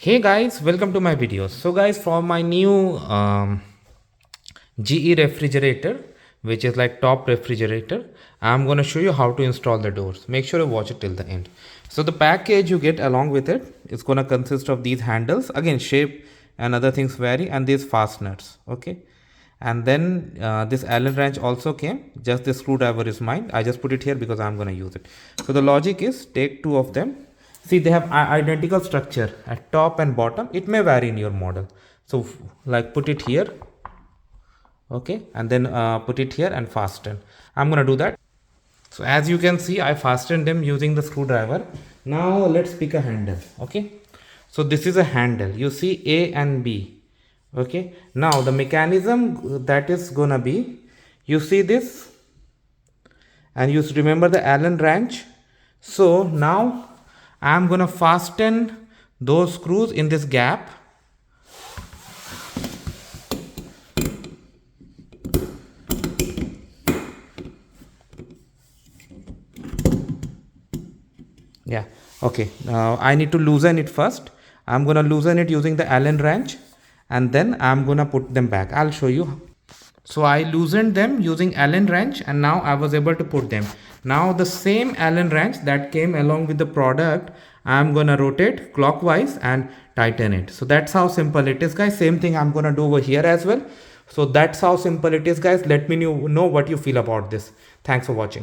Hey guys, welcome to my videos. So guys, for my new GE refrigerator, which is like top refrigerator, I'm gonna show you how to install the doors. Make sure you watch it till the end. So the package you get along with it is gonna consist of these handles. Again, shape and other things vary, and these fasteners. Okay, and then this Allen wrench also came. Just the screwdriver is mine. I just put it here because I'm gonna use it. So the logic is take two of them. See, they have identical structure at top and bottom. It may vary in your model. So like put it here, okay, and then put it here and fasten. I'm gonna do that. So as you can see, I fastened them using the screwdriver. Now let's pick a handle. Okay, so this is a handle. You see A and B. Okay, now the mechanism that is gonna be, you see this, and you remember the Allen wrench. So now I'm gonna fasten those screws in this gap. Yeah, okay. Now I need to loosen it first. I'm gonna loosen it using the Allen wrench, and then I'm gonna put them back. I'll show you. So I loosened them using Allen wrench, and now I was able to put them. Now the same Allen wrench that came along with the product, I'm gonna rotate clockwise and tighten it. So that's how simple it is, guys. Same thing I'm gonna do over here as well. So that's how simple it is, guys. Let me know what you feel about this. Thanks for watching.